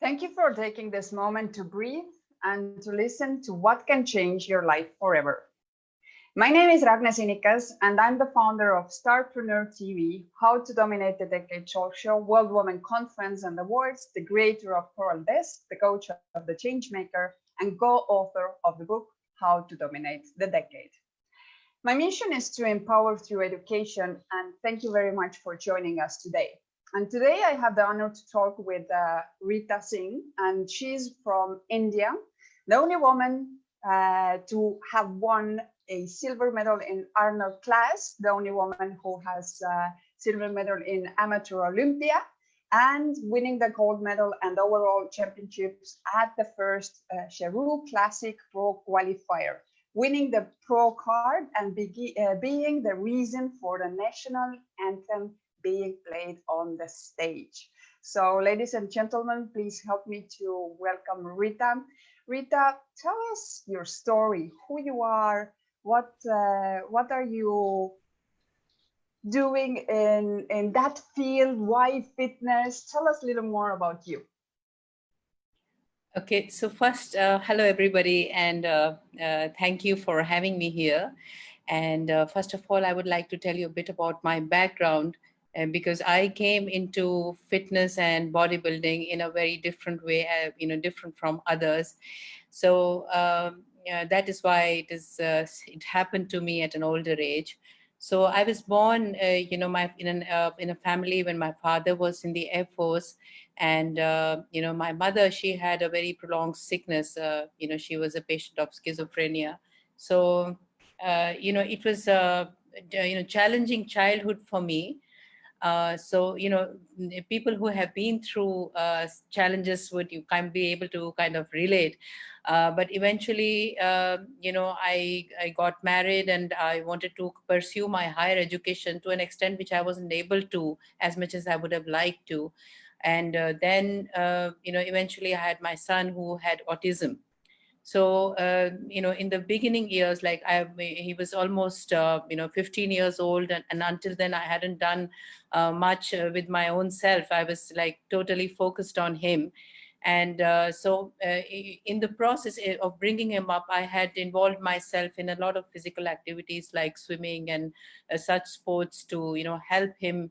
Thank you for taking this moment to breathe and to listen to what can change your life forever. My name is Ragne Sinikas, and I'm the founder of Starpreneur TV, How to Dominate the Decade Talk Show, World Women Conference and Awards, the creator of Coral Desk, the coach of the Changemaker, and co-author of the book, How to Dominate the Decade. My mission is to empower through education, and thank you very much for joining us today. And today I have the honor to talk with Rita Singh, and she's from India, the only woman to have won a silver medal in Arnold class, the only woman who has silver medal in Amateur Olympia, and winning the gold medal and overall championships at the first Cheru Classic Pro Qualifier, winning the pro card and being the reason for the national anthem being played on the stage. So, ladies and gentlemen, please help me to welcome Rita. Rita, tell us your story, who you are, what are you doing in that field, why fitness? Tell us a little more about you. Okay, so first, hello everybody, and thank you for having me here. And first of all, I would like to tell you a bit about my background, because I came into fitness and bodybuilding in a very different way, different from others. So yeah, that is why it happened to me at an older age. So I was born, in a family when my father was in the Air Force, and my mother, she had a very prolonged sickness. She was a patient of schizophrenia. So it was a challenging childhood for me. So people who have been through challenges would you kind be able to kind of relate. But eventually, I got married and I wanted to pursue my higher education to an extent which I wasn't able to as much as I would have liked to. And then eventually I had my son who had autism. So in the beginning years, like he was almost 15 years old, and until then I hadn't done much with my own self. I was like totally focused on him. And in the process of bringing him up, I had involved myself in a lot of physical activities like swimming and such sports to help him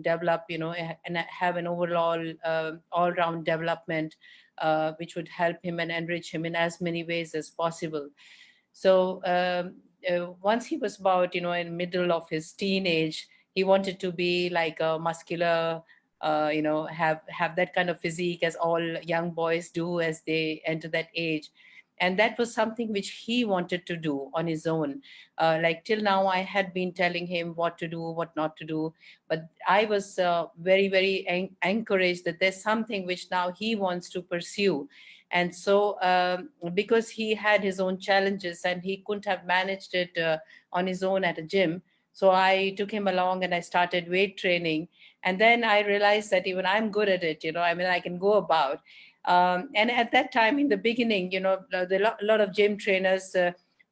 develop, and have an overall all-round development, which would help him and enrich him in as many ways as possible. So once he was about, in middle of his teenage, he wanted to be like a muscular, have that kind of physique as all young boys do as they enter that age. And that was something which he wanted to do on his own. Like till now, I had been telling him what to do, what not to do. But I was very, very encouraged that there's something which now he wants to pursue. And so because he had his own challenges and he couldn't have managed it on his own at a gym, so I took him along and I started weight training. And then I realized that even I'm good at it, I can go about. And at that time, in the beginning, a lot of gym trainers,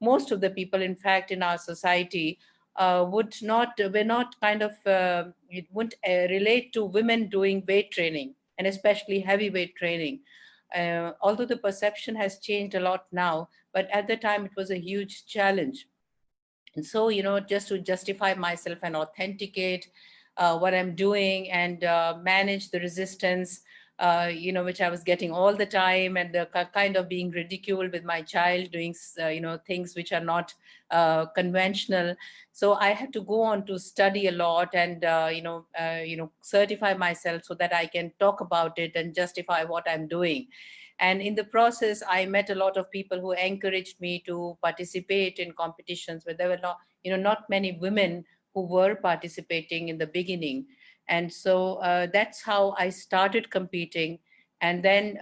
most of the people, in fact, in our society, we're not kind of, it wouldn't relate to women doing weight training, and especially heavyweight training. Although the perception has changed a lot now, but at the time it was a huge challenge. And so, just to justify myself and authenticate what I'm doing and manage the resistance, which I was getting all the time, and the kind of being ridiculed with my child doing, things which are not conventional. So I had to go on to study a lot and, certify myself so that I can talk about it and justify what I'm doing. And in the process, I met a lot of people who encouraged me to participate in competitions where there were not many women who were participating in the beginning. And so that's how I started competing, and then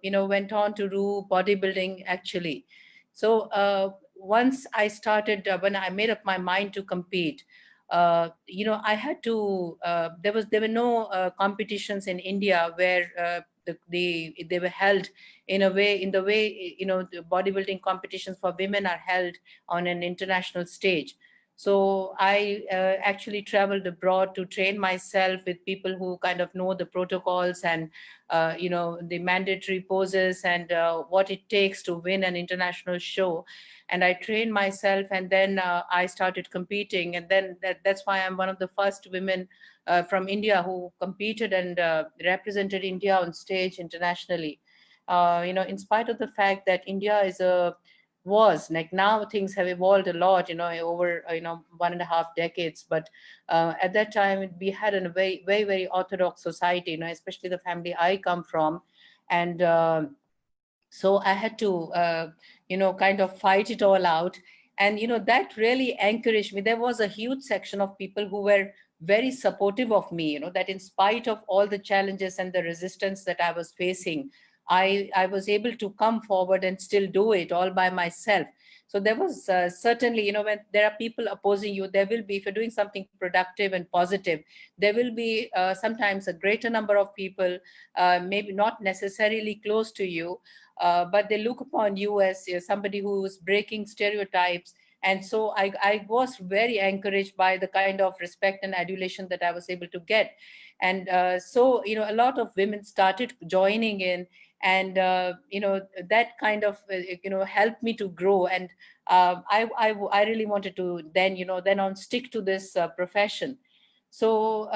went on to do bodybuilding actually. So once I started, when I made up my mind to compete, I had to. There were no competitions in India where they were held in the way the bodybuilding competitions for women are held on an international stage. So I actually traveled abroad to train myself with people who kind of know the protocols and, the mandatory poses and what it takes to win an international show. And I trained myself, and then I started competing. And then that's why I'm one of the first women from India who competed and represented India on stage internationally. In spite of the fact that India is a was like, now things have evolved a lot, over 1.5 decades, but at that time we had a very very very orthodox society, especially the family I come from. And so I had to kind of fight it all out. And that really encouraged me. There was a huge section of people who were very supportive of me, that in spite of all the challenges and the resistance that I was facing, I was able to come forward and still do it all by myself. So there was certainly, when there are people opposing you, there will be, if you're doing something productive and positive, there will be sometimes a greater number of people, maybe not necessarily close to you, but they look upon you as somebody who is breaking stereotypes. And so I was very encouraged by the kind of respect and adulation that I was able to get. And so, a lot of women started joining in, and that kind of helped me to grow. And I really wanted to then then on stick to this profession. So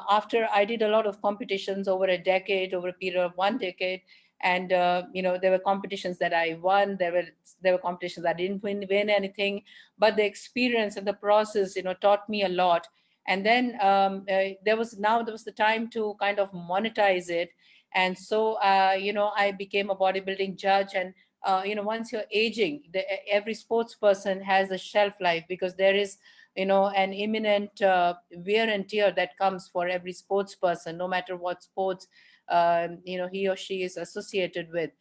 after I did a lot of competitions over a decade, over a period of 1 decade, and there were competitions that I won. There were competitions I didn't win anything, but the experience and the process taught me a lot. And then there was the time to kind of monetize it. And so I became a bodybuilding judge. And once you're aging, every sports person has a shelf life, because there is an imminent wear and tear that comes for every sports person, no matter what sports he or she is associated with.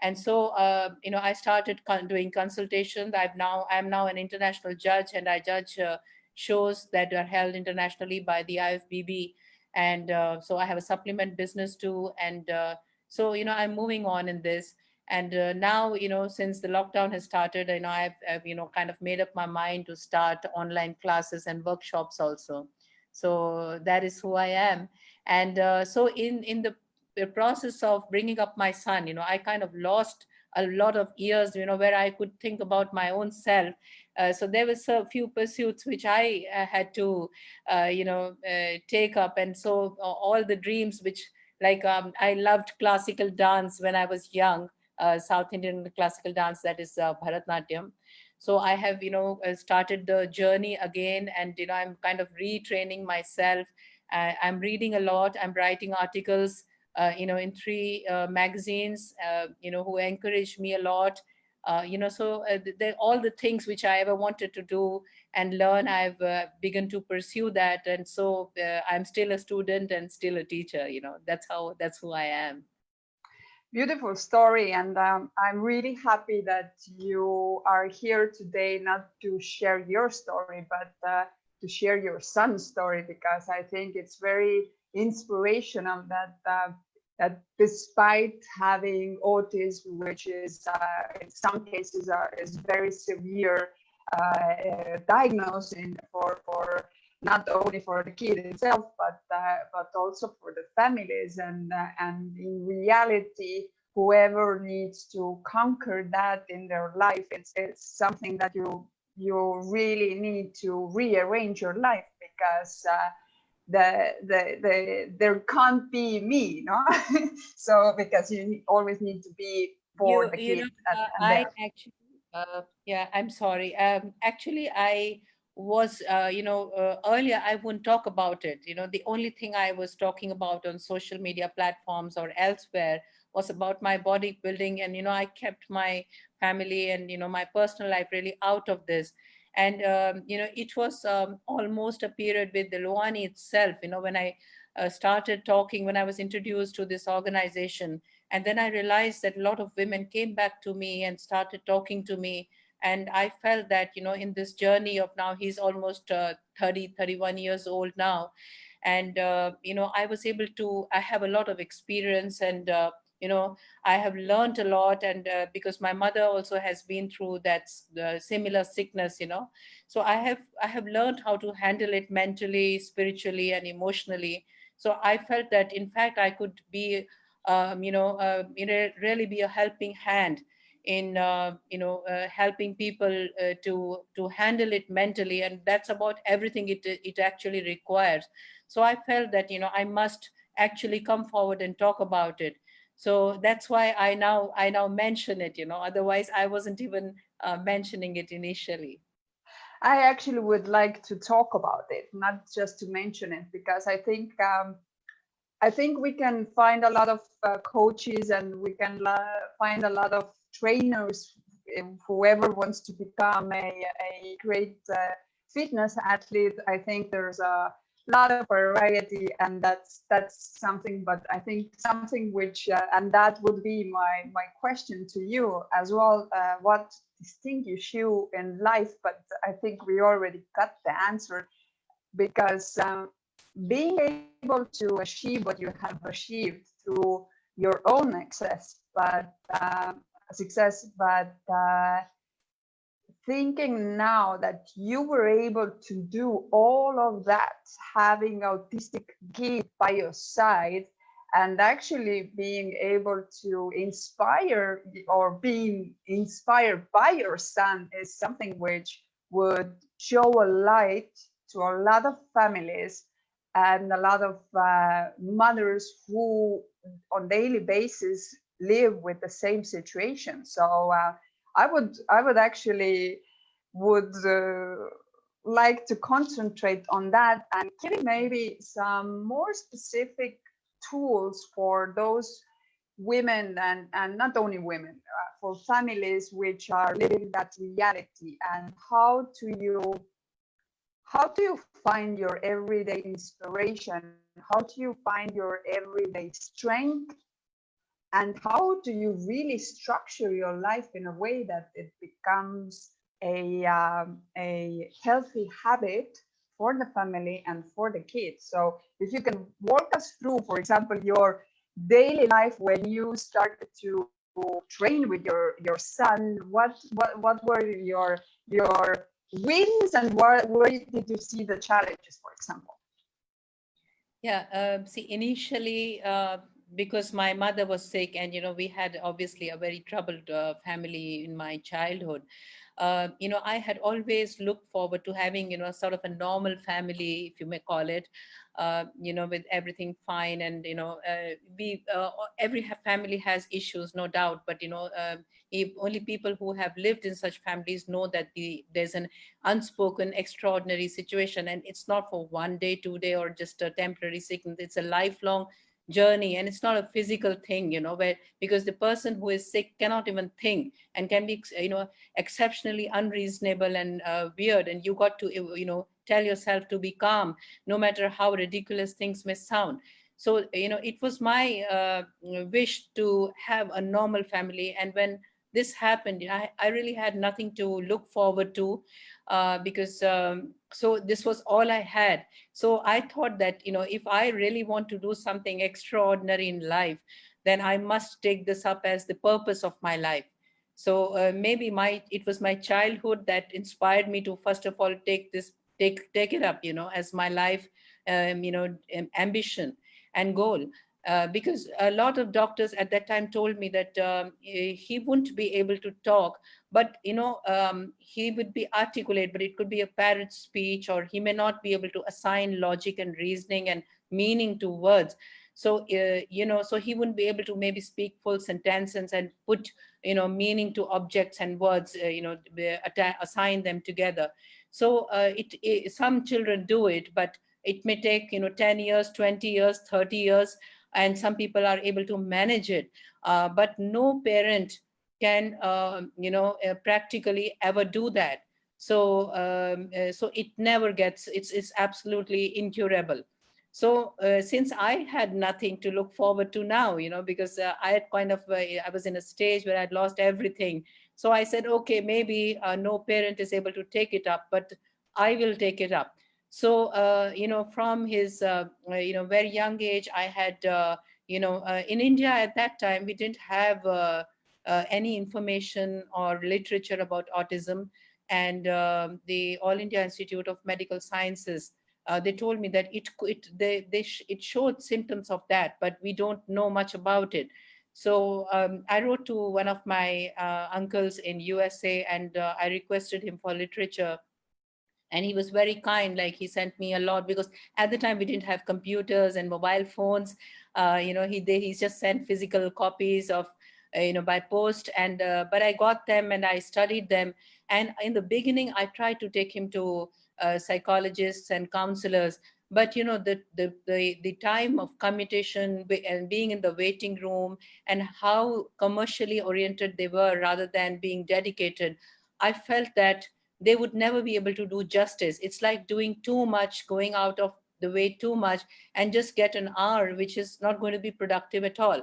And so I started doing consultations. I'm now an international judge, and I judge shows that are held internationally by the IFBB. And so I have a supplement business too. And so I'm moving on in this. And now, since the lockdown has started, I've kind of made up my mind to start online classes and workshops also. So that is who I am. And so in the process of bringing up my son, I kind of lost a lot of years, where I could think about my own self. So there was a few pursuits which I had to, take up. And so all the dreams which, like, I loved classical dance when I was young, South Indian classical dance, that is Bharatnatyam. So I have, started the journey again, and I'm kind of retraining myself. I'm reading a lot. I'm writing articles, in 3 magazines, who encourage me a lot. So all the things which I ever wanted to do and learn, I've begun to pursue that. And so I'm still a student and still a teacher. That's who I am. Beautiful story, and I'm really happy that you are here today, not to share your story, but to share your son's story, because I think it's very inspirational that despite having autism, which is in some cases is very severe diagnosis for not only for the kid itself, but also for the families. And in reality, whoever needs to conquer that in their life, it's something that you really need to rearrange your life, because there can't be me, no? So because you always need to be for the kid. I actually, yeah, I'm sorry. Actually, I was, earlier I wouldn't talk about it. The only thing I was talking about on social media platforms or elsewhere was about my bodybuilding. And, I kept my family and, my personal life really out of this. And, it was almost a period with the Loani itself, when I started talking, when I was introduced to this organization. And then I realized that a lot of women came back to me and started talking to me. And I felt that, in this journey of, now he's almost 30, 31 years old now. And, I was able to, I have a lot of experience. And I have learned a lot, and because my mother also has been through that similar sickness, so I have learned how to handle it mentally, spiritually, and emotionally. So I felt that in fact I could be really be a helping hand in helping people to handle it mentally, and that's about everything it actually requires. So I felt that I must actually come forward and talk about it. So that's why I now mention it. Otherwise I wasn't even mentioning it initially. I actually would like to talk about it, not just to mention it, because I think we can find a lot of coaches, and we can find a lot of trainers. Whoever wants to become a great fitness athlete, I think there's a lot of variety, and that's something. But I think something which, and that would be my question to you as well. What distinguishes you in life? But I think we already got the answer, because being able to achieve what you have achieved through your own success, but thinking now that you were able to do all of that, having autistic kid by your side, and actually being able to inspire or being inspired by your son, is something which would show a light to a lot of families and a lot of mothers who on daily basis live with the same situation. So I would actually would like to concentrate on that, and giving maybe some more specific tools for those women, and not only women, for families which are living that reality. And how do you find your everyday inspiration? How do you find your everyday strength? And how do you really structure your life in a way that it becomes a healthy habit for the family and for the kids? So if you can walk us through, for example, your daily life when you started to train with your son, what were your wins, and where did you see the challenges, for example? Yeah, see, initially, because my mother was sick, and we had obviously a very troubled family in my childhood. I had always looked forward to having, sort of a normal family, if you may call it, with everything fine. And, every family has issues, no doubt. But, if only people who have lived in such families know that there's an unspoken, extraordinary situation. And it's not for one day, 2 day, or just a temporary sickness. It's a lifelong journey, and it's not a physical thing, where because the person who is sick cannot even think and can be, exceptionally unreasonable and weird, and you got to tell yourself to be calm no matter how ridiculous things may sound. So it was my wish to have a normal family, and when this happened, I really had nothing to look forward to, because so this was all I had. So I thought that if I really want to do something extraordinary in life, then I must take this up as the purpose of my life. So maybe it was my childhood that inspired me to first of all take it up, as my life, ambition and goal. Because a lot of doctors at that time told me that he wouldn't be able to talk, but he would be articulate, but it could be a parrot speech, or he may not be able to assign logic and reasoning and meaning to words. So so he wouldn't be able to maybe speak full sentences and put meaning to objects and words, assign them together. So some children do it, but it may take 10 years, 20 years, 30 years, and some people are able to manage it. But no parent can practically ever do that. So so it never gets, it's absolutely incurable. So since I had nothing to look forward to now, because I had kind of I was in a stage where I'd lost everything. So I said, okay, maybe no parent is able to take it up, but I will take it up. So from his very young age, I had in India at that time, we didn't have any information or literature about autism. And the All India Institute of Medical Sciences, they told me that it showed symptoms of that, but we don't know much about it. So I wrote to one of my uncles in USA, and I requested him for literature, and he was very kind. Like, he sent me a lot, because at the time we didn't have computers and mobile phones. He just sent physical copies of by post. And but I got them and I studied them. And in the beginning I tried to take him to psychologists and counselors, but the time of commutation and being in the waiting room, and how commercially oriented they were rather than being dedicated, I felt that they would never be able to do justice. It's like doing too much, going out of the way too much, and just get an hour, which is not going to be productive at all.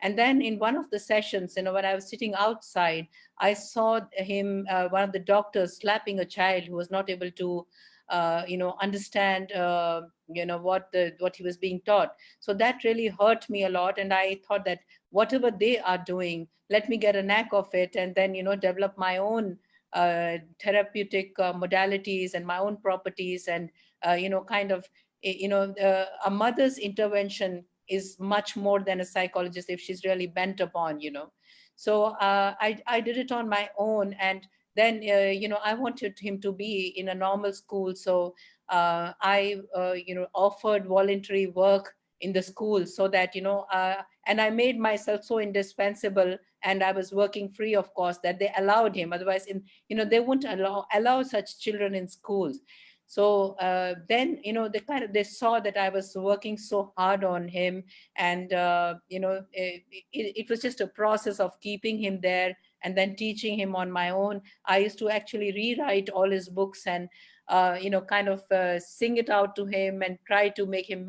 And then in one of the sessions, when I was sitting outside, I saw him, one of the doctors, slapping a child who was not able to, understand, what he was being taught. So that really hurt me a lot. And I thought that whatever they are doing, let me get a knack of it, and then, develop my own therapeutic modalities and my own properties. And kind of a mother's intervention is much more than a psychologist, if she's really bent upon. So I did it on my own. And then I wanted him to be in a normal school. So I offered voluntary work in the school, so that and I made myself so indispensable, and I was working free, of course, that they allowed him. Otherwise, they wouldn't allow such children in schools. So then they saw that I was working so hard on him. And it was just a process of keeping him there and then teaching him on my own. I used to actually rewrite all his books, and kind of sing it out to him, and try to make him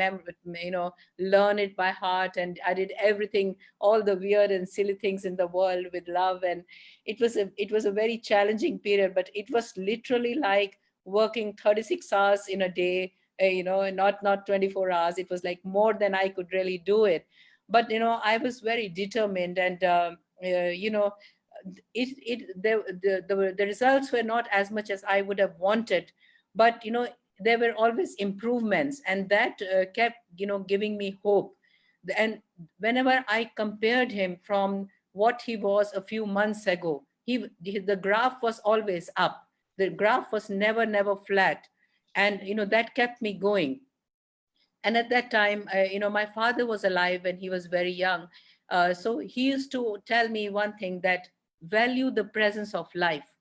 learn it by heart. And I did everything, all the weird and silly things in the world, with love. And it was a very challenging period, but it was literally like working 36 hours in a day, not 24 hours. It was like more than I could really do it. But I was very determined. And the results were not as much as I would have wanted, but there were always improvements, and that kept giving me hope. And whenever I compared him from what he was a few months ago, the graph was always up. The graph was never flat. And that kept me going. And at that time, my father was alive when he was very young. So he used to tell me one thing, that value the presence of life,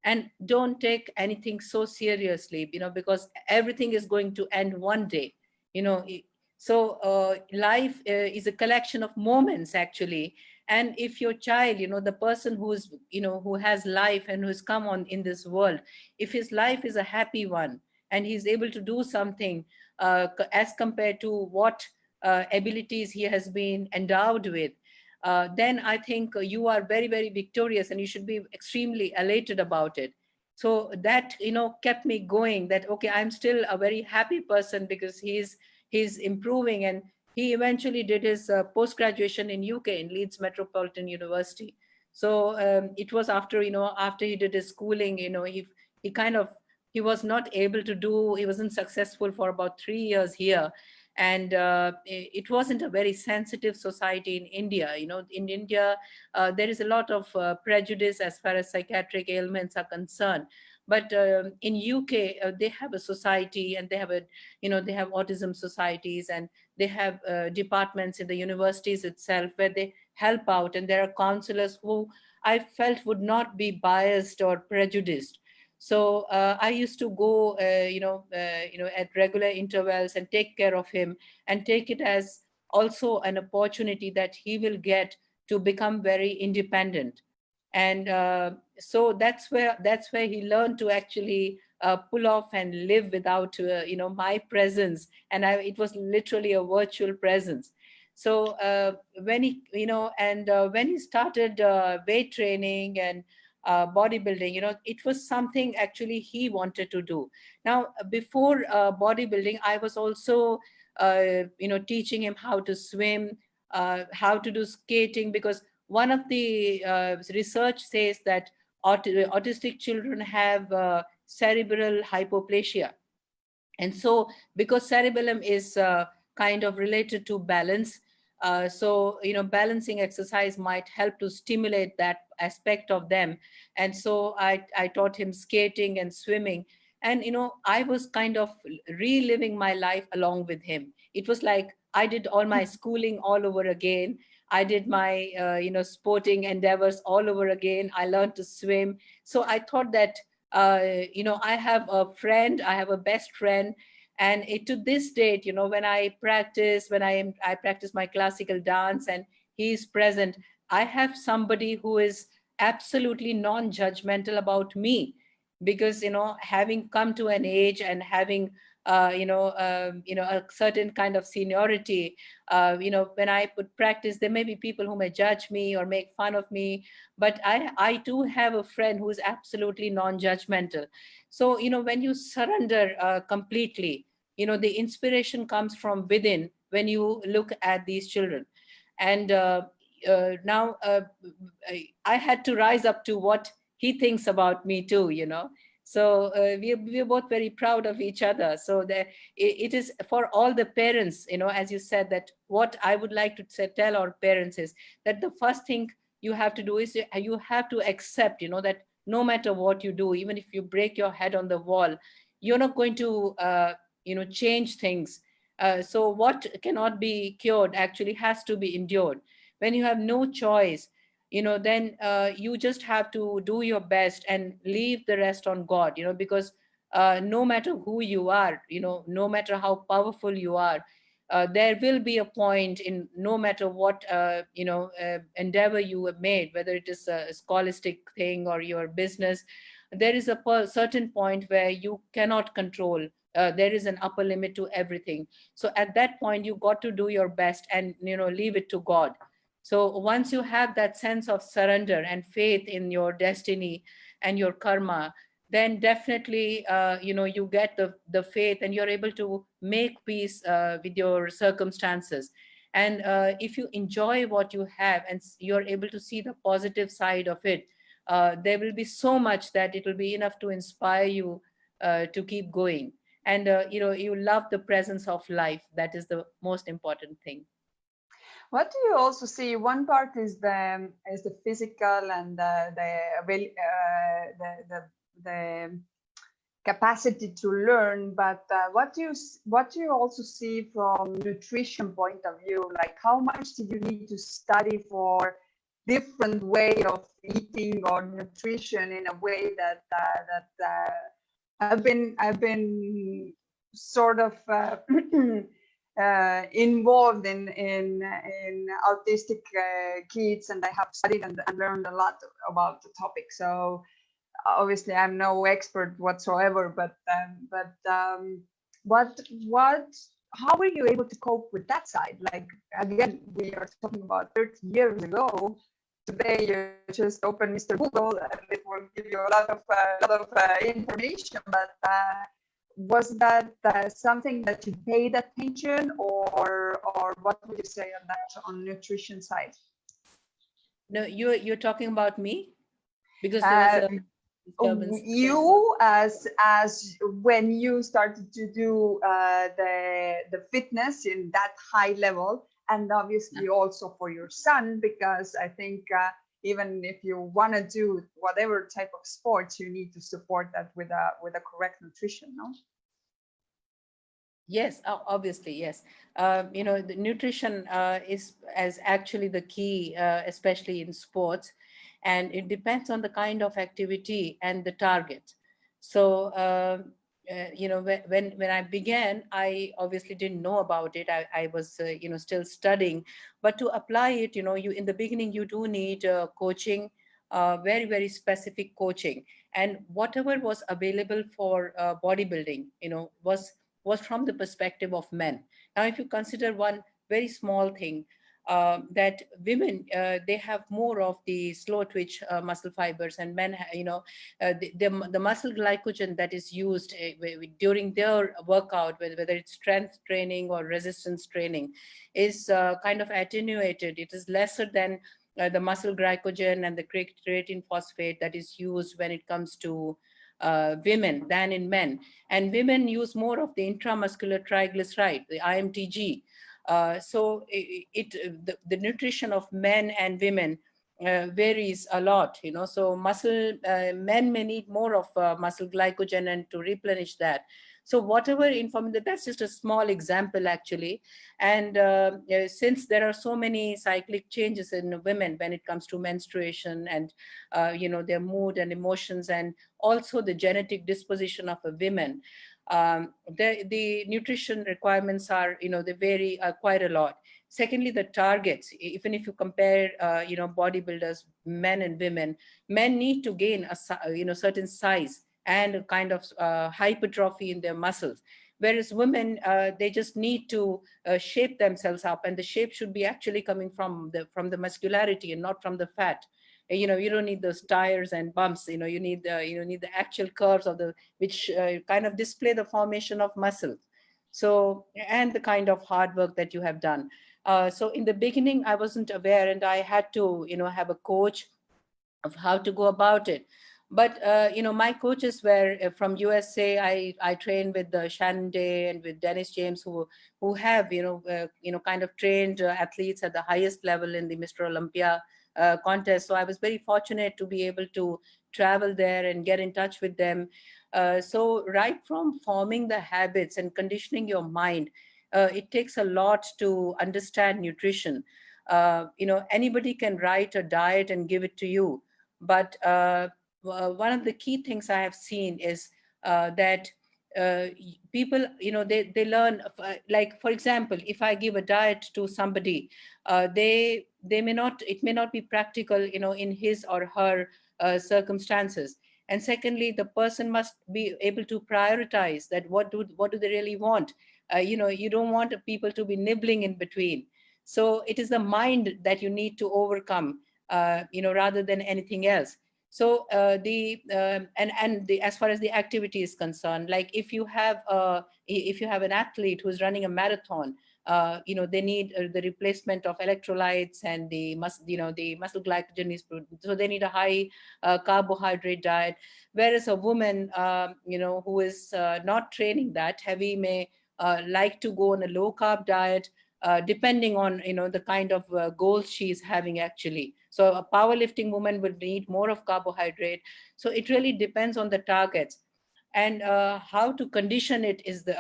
and don't take anything so seriously, because everything is going to end one day. you know i- so life is a collection of moments, actually. And if your child, the person who has life and who's come on in this world, if his life is a happy one, and he's able to do something as compared to what abilities he has been endowed with, then I think you are very, very victorious, and you should be extremely elated about it. So that kept me going, that okay, I'm still a very happy person, because he's improving. And he eventually did his post graduation in UK, in Leeds Metropolitan University. So it was after he did his schooling, he kind of he was not able to do he wasn't successful for about 3 years here. And it wasn't a very sensitive society in India. In India, there is a lot of prejudice as far as psychiatric ailments are concerned. But in UK, they have a society, and they have autism societies, and they have departments in the universities itself where they help out, and there are counselors who I felt would not be biased or prejudiced. So I used to go, at regular intervals, and take care of him, and take it as also an opportunity that he will get to become very independent. And so that's where he learned to actually pull off and live without my presence. And it was literally a virtual presence. So when he and when he started weight training and bodybuilding, it was something actually he wanted to do. Now, before bodybuilding, I was also teaching him how to swim, how to do skating, because one of the research says that autistic children have cerebral hypoplasia. And so because cerebellum is kind of related to balance, so balancing exercise might help to stimulate that aspect of them. And so I taught him skating and swimming, and I was kind of reliving my life along with him. It was like I did all my schooling all over again. I did my sporting endeavors all over again. I learned to swim. So I thought that I have a friend, I have a best friend. And to this date, when I practice, I practice my classical dance and he's present, I have somebody who is absolutely non-judgmental about me. Because having come to an age and having a certain kind of seniority, when I put practice, there may be people who may judge me or make fun of me, but I do have a friend who is absolutely non-judgmental. So when you surrender completely, the inspiration comes from within when you look at these children. And now I had to rise up to what he thinks about me too. So we're both very proud of each other. So it is for all the parents, as you said, that what I would like to tell our parents is that the first thing you have to do is you have to accept, that no matter what you do, even if you break your head on the wall, you're not going to, change things. So what cannot be cured actually has to be endured. When you have no choice, then you just have to do your best and leave the rest on God, because no matter who you are, no matter how powerful you are, there will be a point in no matter what endeavor you have made, whether it is a scholastic thing or your business, there is a certain point where you cannot control. There is an upper limit to everything. So at that point, you got to do your best and leave it to God. So once you have that sense of surrender and faith in your destiny and your karma, then definitely you get the faith and you're able to make peace with your circumstances. And if you enjoy what you have and you're able to see the positive side of it, there will be so much that it will be enough to inspire you to keep going. And you love the presence of life. That is the most important thing. What do you also see? One part is the physical and the capacity to learn, but what do you also see from nutrition point of view? Like how much did you need to study for different way of eating or nutrition in a way that I've been sort of involved in autistic kids, and I have studied and learned a lot about the topic. So obviously, I'm no expert whatsoever. But how were you able to cope with that side? Like again, we are talking about 30 years ago. Today, you just open Mr. Google, and it will give you a lot of information. But was that something that you paid attention, or what would you say on that, on nutrition side? No, you're talking about me, because there was a disturbance. You as when you started to do the fitness in that high level, and obviously also for your son, because I think even if you want to do whatever type of sports, you need to support that with a correct nutrition, no? Yes, obviously, yes. The nutrition is as actually the key, especially in sports, and it depends on the kind of activity and the target. So, when I began, I obviously didn't know about it. I was, still studying, but to apply it, you in the beginning you do need coaching, very very specific coaching, and whatever was available for bodybuilding, was from the perspective of men. Now, if you consider one very small thing, that women, they have more of the slow twitch muscle fibers, and men, the muscle glycogen that is used during their workout, whether it's strength training or resistance training, is kind of attenuated. It is lesser than the muscle glycogen and the creatine phosphate that is used when it comes to women than in men. And women use more of the intramuscular triglyceride, the IMTG. So the nutrition of men and women varies a lot, so men may need more of muscle glycogen and to replenish that. So whatever information, that's just a small example actually. And since there are so many cyclic changes in women when it comes to menstruation and their mood and emotions, and also the genetic disposition of a women, the nutrition requirements are, they vary quite a lot. Secondly, the targets, even if you compare, bodybuilders, men and women, men need to gain certain size and a kind of hypertrophy in their muscles. Whereas women, they just need to shape themselves up, and the shape should be actually coming from the muscularity and not from the fat. You don't need those tires and bumps. You need the actual curves of the, which kind of display the formation of muscle. So, and the kind of hard work that you have done. So in the beginning, I wasn't aware, and I had to, have a coach of how to go about it. But my coaches were from USA. I trained with Shannon Day and with Dennis James, who have kind of trained athletes at the highest level in the Mr. Olympia contest. So I was very fortunate to be able to travel there and get in touch with them. So right from forming the habits and conditioning your mind, it takes a lot to understand nutrition. Anybody can write a diet and give it to you, but one of the key things I have seen is that uh, people, they learn, like, for example, if I give a diet to somebody, they may not, it may not be practical, in his or her circumstances. And secondly, the person must be able to prioritize that what do they really want. You don't want people to be nibbling in between. So it is the mind that you need to overcome, rather than anything else. So the and the, as far as the activity is concerned, like if you have an athlete who's running a marathon, they need the replacement of electrolytes, and the muscle glycogen is, so they need a high carbohydrate diet. Whereas a woman, who is not training that heavy, may like to go on a low carb diet, depending on the kind of goals she's having actually. So a powerlifting woman would need more of carbohydrate. So it really depends on the targets, and how to condition it is the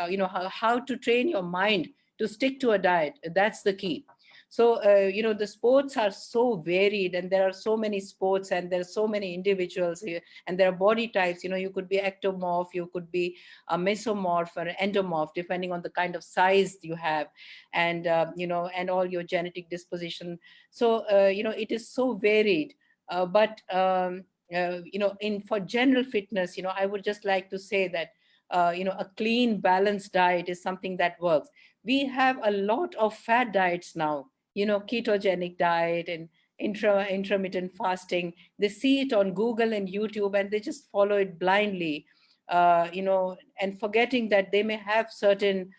how to train your mind to stick to a diet. That's the key. So the sports are so varied, and there are so many sports, and there are so many individuals here, and there are body types. You could be ectomorph, you could be a mesomorph or endomorph, depending on the kind of size you have, and and all your genetic disposition. So it is so varied. But in for general fitness, I would just like to say that a clean, balanced diet is something that works. We have a lot of fad diets now, ketogenic diet and intermittent fasting. They see it on Google and YouTube, and they just follow it blindly, and forgetting that they may have certain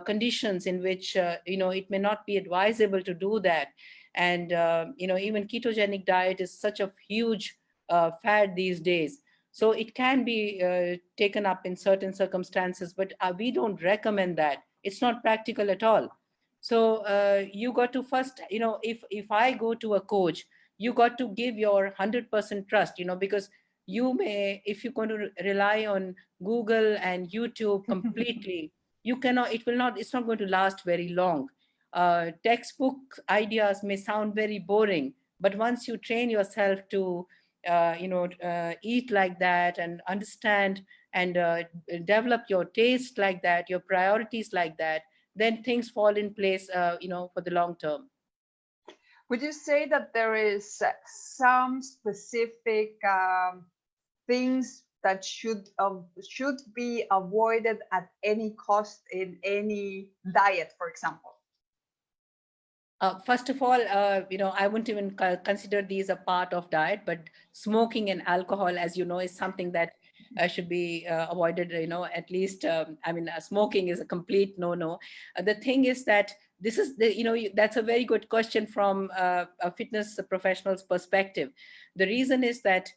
conditions in which it may not be advisable to do that. And even ketogenic diet is such a huge fad these days. So it can be taken up in certain circumstances, but we don't recommend that. It's not practical at all. So you got to first, if I go to a coach, you got to give your 100% trust, because you may, if you're going to rely on Google and YouTube completely, you cannot, it's not going to last very long. Textbook ideas may sound very boring, but once you train yourself to eat like that and understand and develop your taste like that, your priorities like that, then things fall in place, for the long term. Would you say that there is some specific things that should be avoided at any cost in any diet, for example? First of all, I wouldn't even consider these a part of diet, but smoking and alcohol, as you know, is something that should be avoided. At least, smoking is a complete no-no. The thing is that this is that's a very good question from a fitness professional's perspective. The reason is that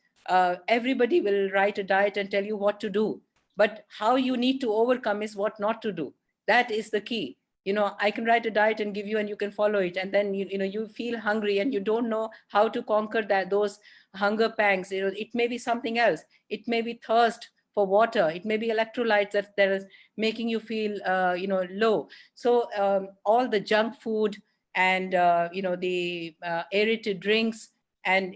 everybody will write a diet and tell you what to do, but how you need to overcome is what not to do. That is the key. I can write a diet and give you and you can follow it, and then you feel hungry and you don't know how to conquer those hunger pangs. It may be something else. It may be thirst for water. It may be electrolytes that is making you feel low. So all the junk food and the aerated drinks and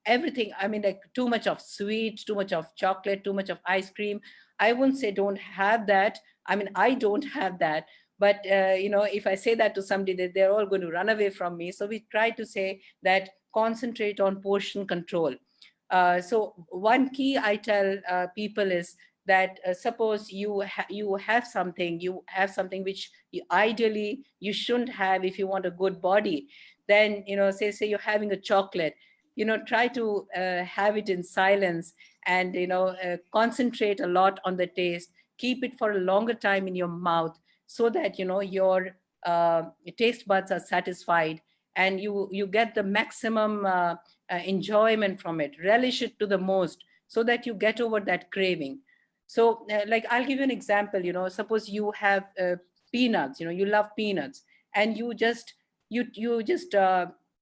everything, I mean, like too much of sweets, too much of chocolate, too much of ice cream. I wouldn't say don't have that. I mean, I don't have that, but if I say that to somebody, they're all going to run away from me. So we try to say that concentrate on portion control. So one key I tell people is that suppose you have something which ideally you shouldn't have if you want a good body. Then say you're having a chocolate, try to have it in silence, and concentrate a lot on the taste. Keep it for a longer time in your mouth, so that your taste buds are satisfied, and you get the maximum enjoyment from it. Relish it to the most, so that you get over that craving. So like, I'll give you an example. Suppose you have peanuts. You love peanuts, and you just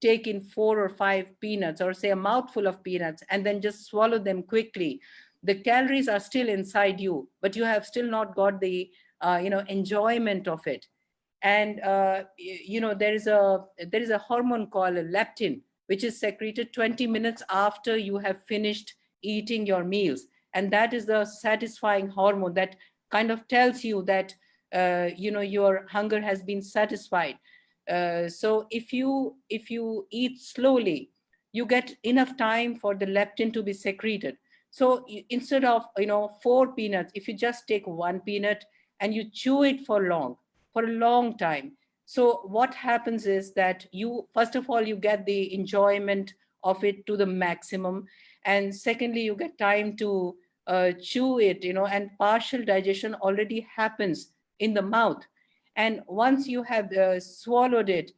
take in 4 or 5 peanuts, or say a mouthful of peanuts, and then just swallow them quickly. The calories are still inside you, but you have still not got the enjoyment of it. And there is a hormone called leptin, which is secreted 20 minutes after you have finished eating your meals, and that is the satisfying hormone that kind of tells you that your hunger has been satisfied. So if you eat slowly, you get enough time for the leptin to be secreted. So instead of 4 peanuts, if you just take 1 peanut and you chew it for a long time. So what happens is that you, first of all, you get the enjoyment of it to the maximum, and secondly, you get time to chew it, and partial digestion already happens in the mouth. And once you have swallowed it,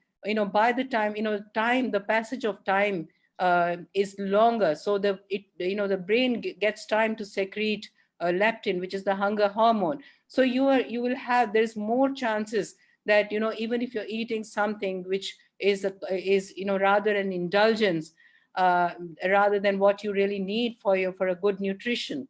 by the time, the passage of time is longer, so the brain gets time to secrete leptin, which is the hunger hormone. So you will have, there's more chances that even if you're eating something which is rather an indulgence, uh, rather than what you really need for a good nutrition,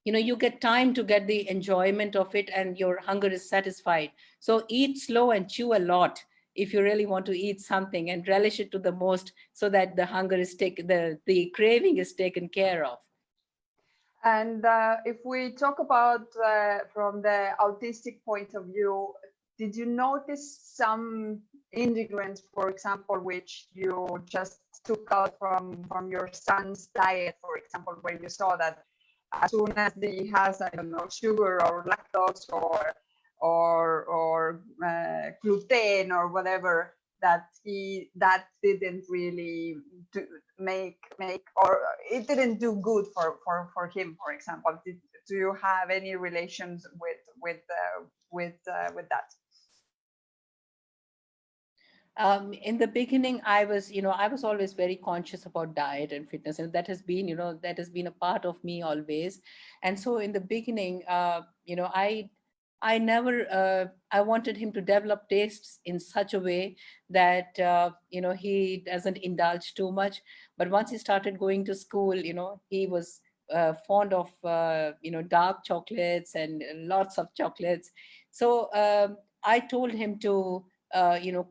you get time to get the enjoyment of it, and your hunger is satisfied. So eat slow and chew a lot if you really want to eat something, and relish it to the most, so that the hunger is taken, the craving is taken care of. And if we talk about from the autistic point of view, did you notice some ingredients, for example, which you just took out from your son's diet, for example, where you saw that as soon as he has, I don't know, sugar or lactose or gluten or whatever, that didn't really make or it didn't do good for him, for example? Do you have any relations with that? In the beginning, I was always very conscious about diet and fitness, and that has been a part of me always. And so in the beginning, I never, I wanted him to develop tastes in such a way that, he doesn't indulge too much. But once he started going to school, he was fond of, dark chocolates and lots of chocolates. So I told him to,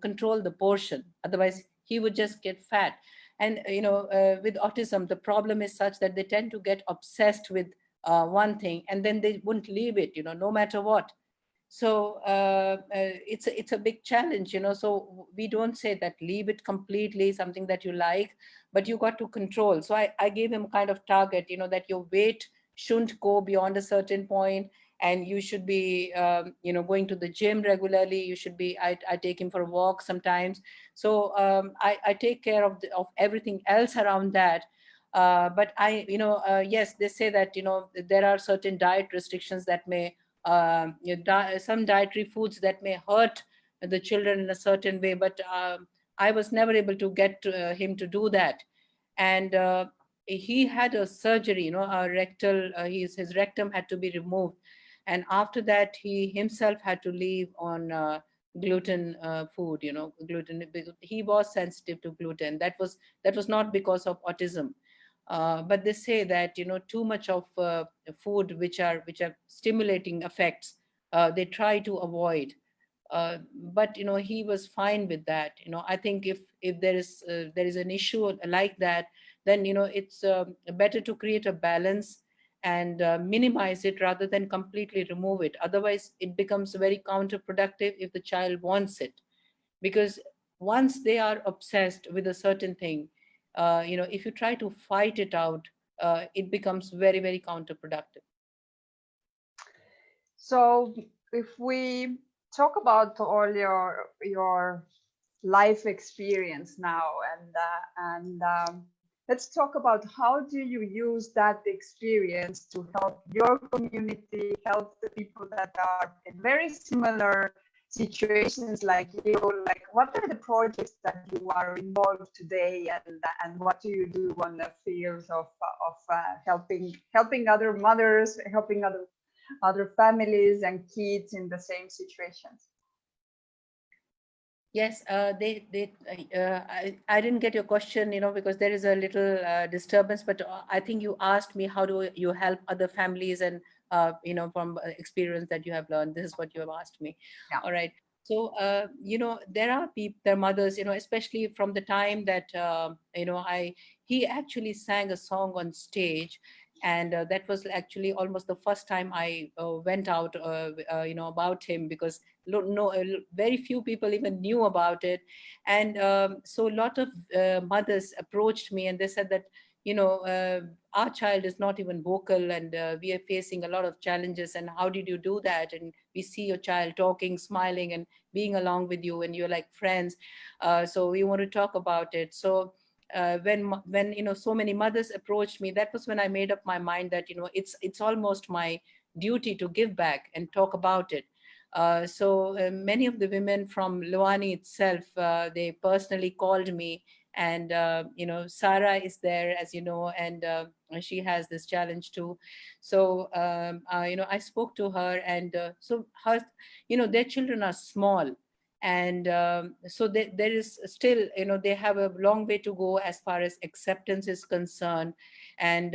control the portion. Otherwise, he would just get fat. And, with autism, the problem is such that they tend to get obsessed with one thing, and then they wouldn't leave it, no matter what. So it's a big challenge. So we don't say that leave it completely, something that you like, but you got to control. So I gave him kind of target, that your weight shouldn't go beyond a certain point, and you should be, going to the gym regularly. You should be, I take him for a walk sometimes. So I take care of everything else around that. But yes, they say that, there are certain diet restrictions that may, some dietary foods that may hurt the children in a certain way. But I was never able to get him to do that. And he had a surgery, a rectal, his rectum had to be removed. And after that, he himself had to leave on gluten food, gluten, because he was sensitive to gluten. That was not because of autism. But they say that, too much of food which are stimulating effects, they try to avoid. But he was fine with that. I think if there is an issue like that, then it's better to create a balance and minimize it rather than completely remove it. Otherwise it becomes very counterproductive if the child wants it, because once they are obsessed with a certain thing, if you try to fight it out, it becomes very, very counterproductive. So if we talk about all your life experience now, and let's talk about how do you use that experience to help your community, help the people that are in very similar situations like you. Like, what are the projects that you are involved today, and what do you do on the fields of helping other mothers, helping other families and kids in the same situations? Yes, I didn't get your question, because there is a little disturbance, but I think you asked me how do you help other families, and, from experience that you have learned. This is what you have asked me. Yeah. All right. So, there are people, their mothers, especially from the time that, he actually sang a song on stage. And that was actually almost the first time I went out, about him, because no, very few people even knew about it. And so a lot of mothers approached me, and they said that, our child is not even vocal, and we are facing a lot of challenges, and how did you do that? And we see your child talking, smiling, and being along with you, and you're like friends. So we want to talk about it. So when so many mothers approached me, that was when I made up my mind that, it's almost my duty to give back and talk about it. So many of the women from Loani itself, they personally called me. And Sarah is there, as you know, and she has this challenge too. So I spoke to her, and so her, their children are small. And so there is still, they have a long way to go as far as acceptance is concerned. And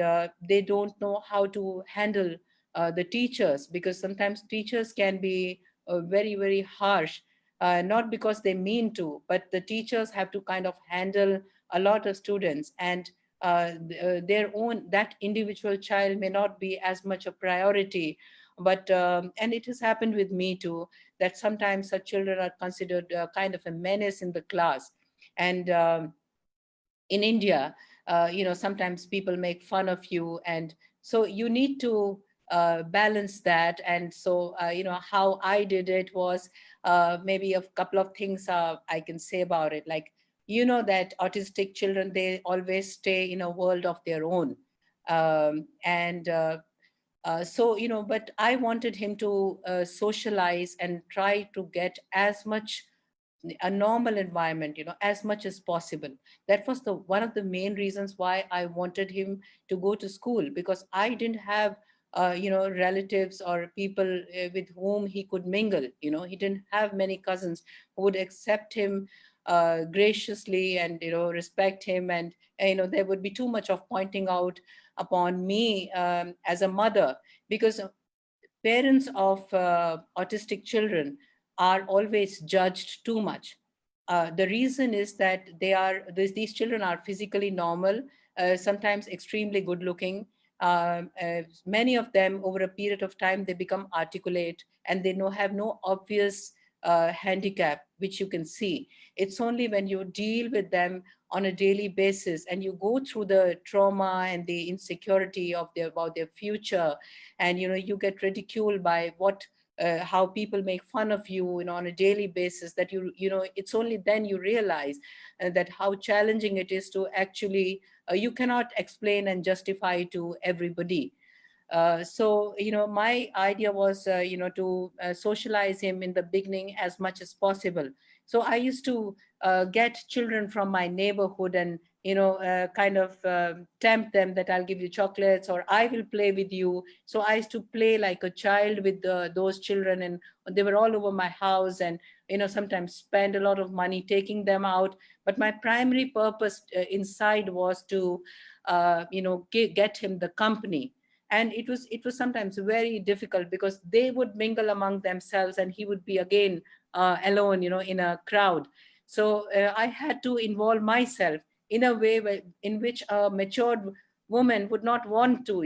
they don't know how to handle the teachers, because sometimes teachers can be very, very harsh, not because they mean to, but the teachers have to kind of handle a lot of students. And their own, that individual child may not be as much a priority. But and it has happened with me too, that sometimes such children are considered kind of a menace in the class. And in India, sometimes people make fun of you. And so you need to balance that. And so, how I did it was, maybe a couple of things I can say about it. Like, that autistic children, they always stay in a world of their own. And so, but I wanted him to socialize and try to get as much a normal environment, as much as possible. That was the one of the main reasons why I wanted him to go to school, because I didn't have relatives or people with whom he could mingle. He didn't have many cousins who would accept him graciously, and respect him. And there would be too much of pointing out upon me as a mother, because parents of autistic children are always judged too much. The reason is that these children are physically normal, sometimes extremely good looking. Many of them, over a period of time, they become articulate, and they have no obvious handicap, which you can see. It's only when you deal with them on a daily basis and you go through the trauma and the insecurity of their about their future, and you get ridiculed by how people make fun of you, on a daily basis, that it's only then you realize that how challenging it is to actually you cannot explain and justify to everybody. So my idea was to socialize him in the beginning as much as possible. So I used to get children from my neighborhood and kind of tempt them that I'll give you chocolates or I will play with you. So I used to play like a child with those children, and they were all over my house, and sometimes spend a lot of money taking them out. But my primary purpose inside was to get him the company. And it was sometimes very difficult because they would mingle among themselves and he would be again alone in a crowd. So I had to involve myself in a way in which a matured woman would not want to.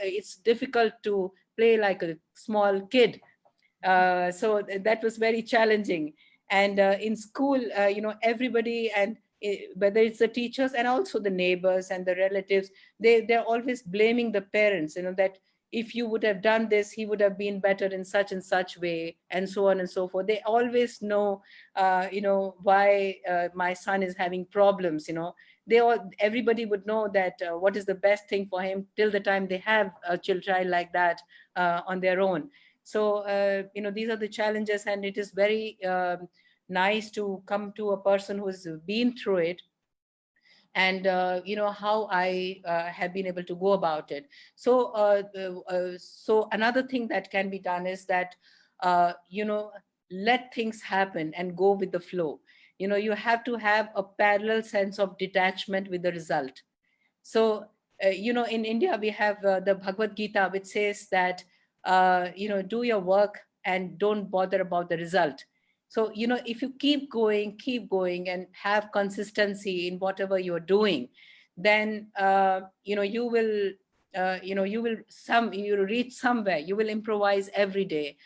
It's difficult to play like a small kid. So that was very challenging. And in school, everybody, and whether it's the teachers and also the neighbors and the relatives, they're always blaming the parents, that if you would have done this, he would have been better in such and such way, and so on and so forth. They always know why my son is having problems. Everybody would know that what is the best thing for him till the time they have a child like that on their own. So these are the challenges, and it is very nice to come to a person who's been through it, and how I have been able to go about it. So another thing that can be done is that let things happen and go with the flow. You have to have a parallel sense of detachment with the result. So in India we have the Bhagavad Gita, which says that do your work and don't bother about the result. So if you keep going and have consistency in whatever you're doing, then you will reach somewhere. You will improvise every day.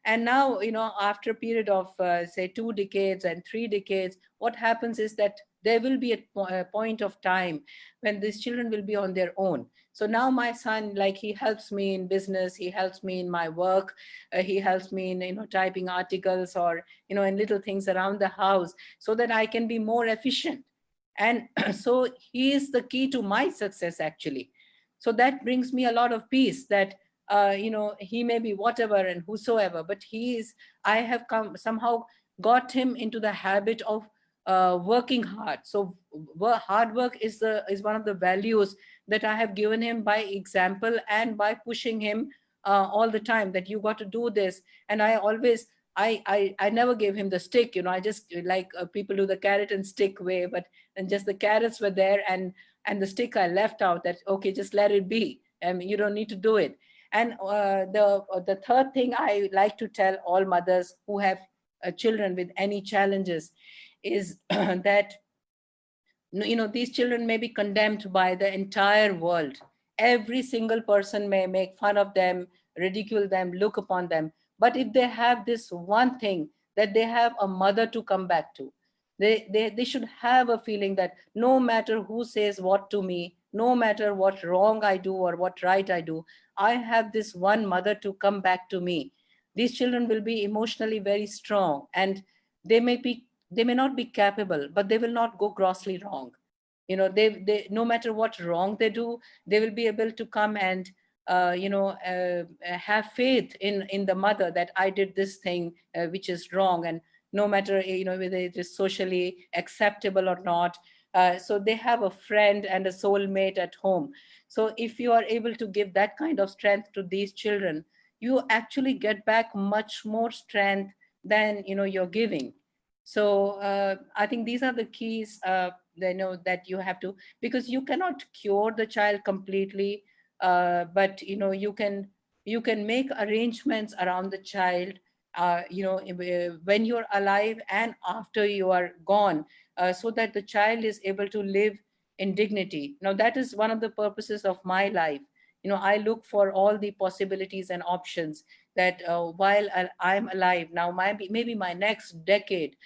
And now, after a period of say 2 decades and 3 decades, what happens is that there will be a point of time when these children will be on their own. So now my son, like, he helps me in business, he helps me in my work, he helps me in typing articles, or in little things around the house, so that I can be more efficient. And so he is the key to my success, actually. So that brings me a lot of peace, that he may be whatever and whosoever, but I have come somehow got him into the habit of working hard. So hard work is one of the values that I have given him by example, and by pushing him all the time, that you got to do this. And I always, I never gave him the stick. I just, like people do the carrot and stick way, but and just the carrots were there, and the stick I left out, that okay, just let it be, and you don't need to do it. And the third thing I like to tell all mothers who have children with any challenges is that these children may be condemned by the entire world. Every single person may make fun of them, ridicule them, look upon them. But if they have this one thing, that they have a mother to come back to, they should have a feeling that no matter who says what to me, no matter what wrong I do or what right I do, I have this one mother to come back to me. These children will be emotionally very strong, and they may not be capable, but they will not go grossly wrong. They no matter what wrong they do, they will be able to come and have faith in the mother, that I did this thing which is wrong, and no matter whether it is socially acceptable or not. So they have a friend and a soulmate at home. So if you are able to give that kind of strength to these children, you actually get back much more strength than you're giving. So I think these are the keys that you have to, because you cannot cure the child completely, but you can make arrangements around the child, when you're alive and after you are gone, so that the child is able to live in dignity. Now that is one of the purposes of my life, I look for all the possibilities and options that while I'm alive now, maybe my next decade,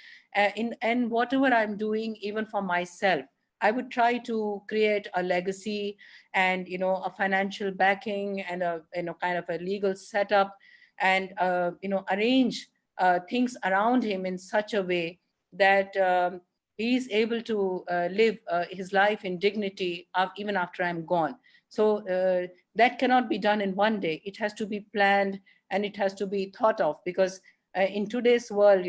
in whatever I'm doing, even for myself, I would try to create a legacy and a financial backing and a kind of a legal setup, and arrange things around him in such a way that he is able to live his life in dignity even after I'm gone. So that cannot be done in one day. It has to be planned and it has to be thought of, because in today's world,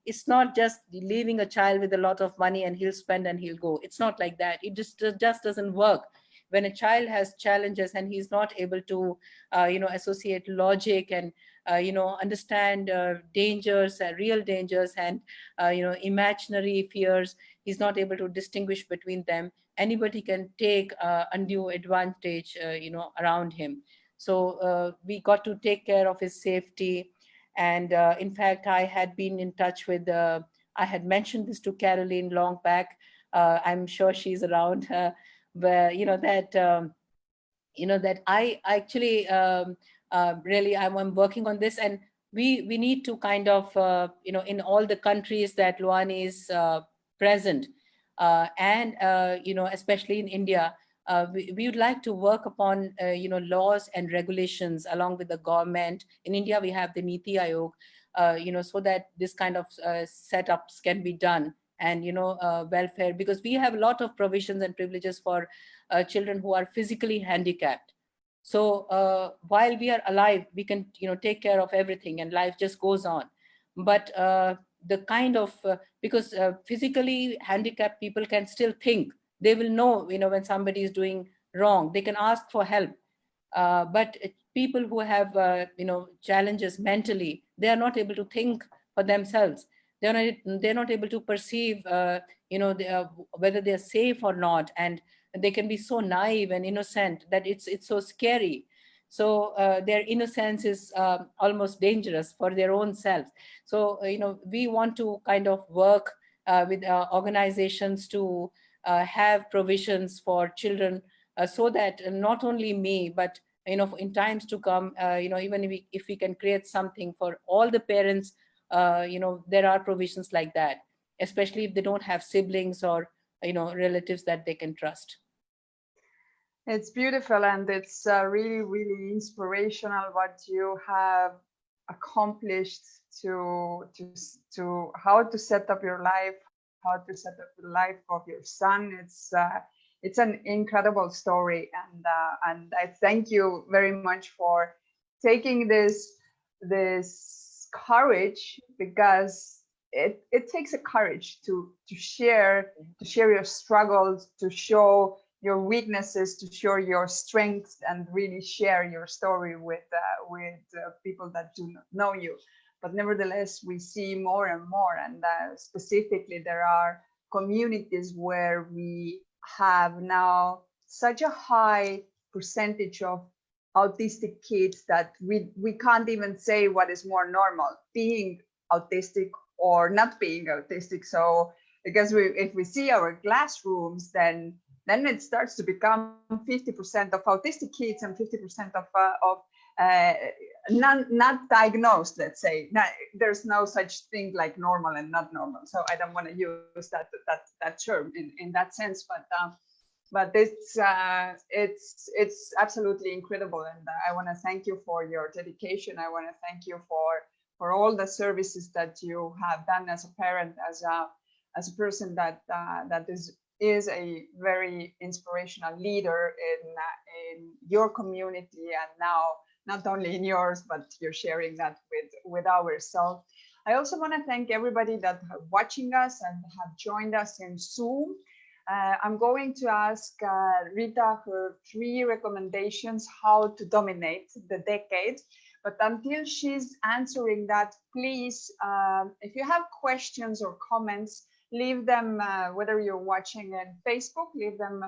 it's not just leaving a child with a lot of money and he'll spend and he'll go. It's not like that. It just doesn't work. When a child has challenges and he's not able to associate logic and understand dangers, real dangers, and imaginary fears, he's not able to distinguish between them. Anybody can take undue advantage around him. So we got to take care of his safety. And in fact, I had been in touch with I had mentioned this to Caroline long back. I'm sure she's around, where that I actually really I'm working on this. And we need to kind of in all the countries that Loani is present, and especially in India, we would like to work upon laws and regulations along with the government. In India we have the Niti Aayog, so that this kind of setups can be done, and welfare, because we have a lot of provisions and privileges for children who are physically handicapped. So while we are alive, we can take care of everything and life just goes on. But the kind of because physically handicapped people can still think. They will know when somebody is doing wrong, they can ask for help. But people who have challenges mentally, they are not able to think for themselves. They're not able to perceive whether they're safe or not, and they can be so naive and innocent that it's so scary. So their innocence is almost dangerous for their own selves. So we want to kind of work with organizations to have provisions for children, so that not only me, but in times to come, even if we can create something for all the parents, there are provisions like that, especially if they don't have siblings or relatives that they can trust. It's beautiful, and it's really, really inspirational what you have accomplished to how to set up your life, how to set up the life of your son. It's an incredible story, and I thank you very much for taking this courage, because it takes a courage to share your struggles, to show your weaknesses, to show your strengths, and really share your story with people that do not know you. But nevertheless, we see more and more, and specifically there are communities where we have now such a high percentage of autistic kids that we can't even say what is more normal, being autistic or not being autistic. So because if we see our classrooms, then it starts to become 50% of autistic kids and 50% of not diagnosed, let's say. There's no such thing like normal and not normal. So I don't want to use that term in that sense, but it's absolutely incredible. And I want to thank you for your dedication. I want to thank you for all the services that you have done as a parent, as a person that is a very inspirational leader in your community, and now not only in yours, but you're sharing that with ours. So I also want to thank everybody that are watching us and have joined us in Zoom. I'm going to ask Rita her 3 recommendations how to dominate the decade. But until she's answering that, please, if you have questions or comments, leave them, whether you're watching on Facebook, leave them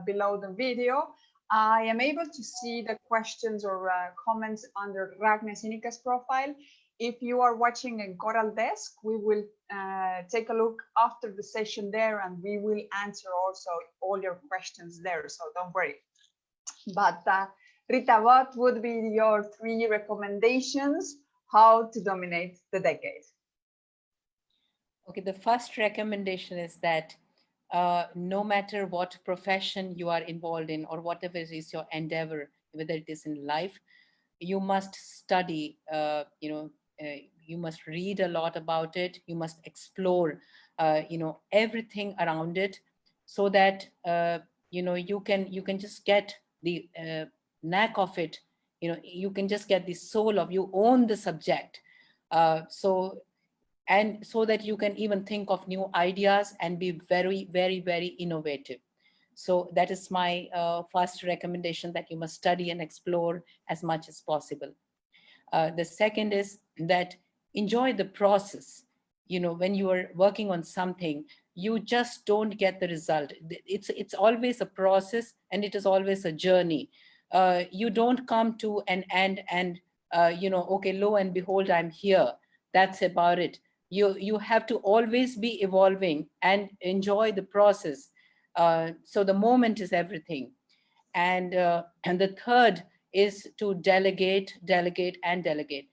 below the video. I am able to see the questions or comments under Ragne Sinikas' profile. If you are watching in Coral Desk, we will take a look after the session there, and we will answer also all your questions there, so don't worry. But Rita, what would be your 3 recommendations how to dominate the decade? Okay, the first recommendation is that no matter what profession you are involved in or whatever is your endeavor, whether it is in life, you must study, you must read a lot about it. You must explore, everything around it, so that, you can just get the knack of it. You can just get the soul of, you own the subject. And so that you can even think of new ideas and be very, very, very innovative. So that is my first recommendation, that you must study and explore as much as possible. The second is that enjoy the process. When you are working on something, you just don't get the result. It's always a process, and it is always a journey. You don't come to an end and, okay, lo and behold, I'm here. That's about it. You have to always be evolving and enjoy the process. So the moment is everything. And the third is to delegate, delegate, and delegate.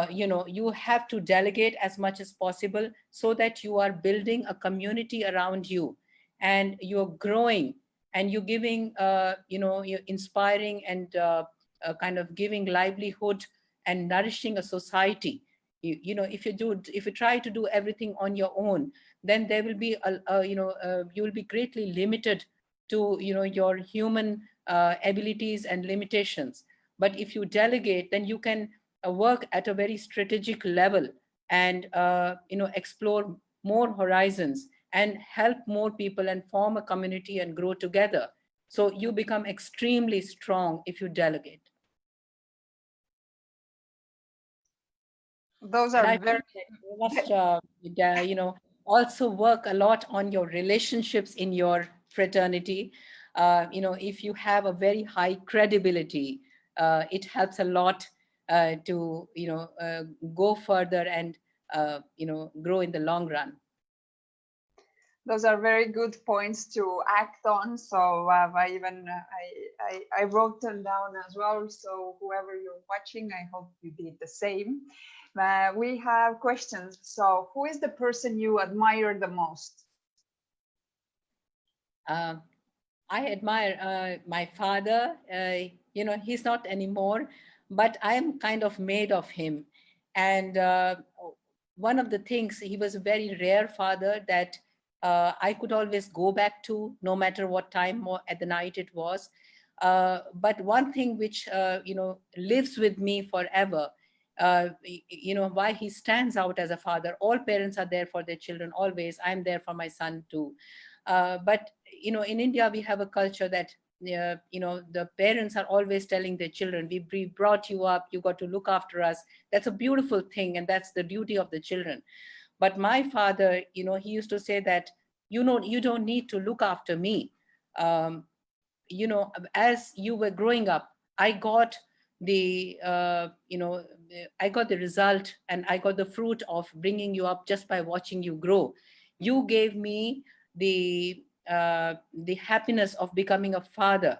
You have to delegate as much as possible, so that you are building a community around you, and you're growing, and you're giving, you're inspiring, and kind of giving livelihood and nourishing a society. If you try to do everything on your own, then there will be you will be greatly limited to your human abilities and limitations. But if you delegate, then you can work at a very strategic level, and explore more horizons, and help more people, and form a community, and grow together. So you become extremely strong if you delegate. Those And are I very, think that you must, also work a lot on your relationships in your fraternity. If you have a very high credibility, it helps a lot to, go further and, grow in the long run. those are very good points to act on. So I wrote them down as well. So whoever you're watching, I hope you did the same. We have questions. So who is the person you admire the most? I admire my father. He's not anymore, but I am kind of made of him. And one of the things, he was a very rare father that I could always go back to, no matter what time or at the night it was. But one thing which, lives with me forever, why he stands out as a father. All parents are there for their children, always. I'm there for my son too. But in India, we have a culture that, the parents are always telling their children, we brought you up, you got to look after us. That's a beautiful thing, and that's the duty of the children. But my father, he used to say that, you don't need to look after me. um, as you were growing up, I got the I got the result, and I got the fruit of bringing you up just by watching you grow. You gave me the happiness of becoming a father,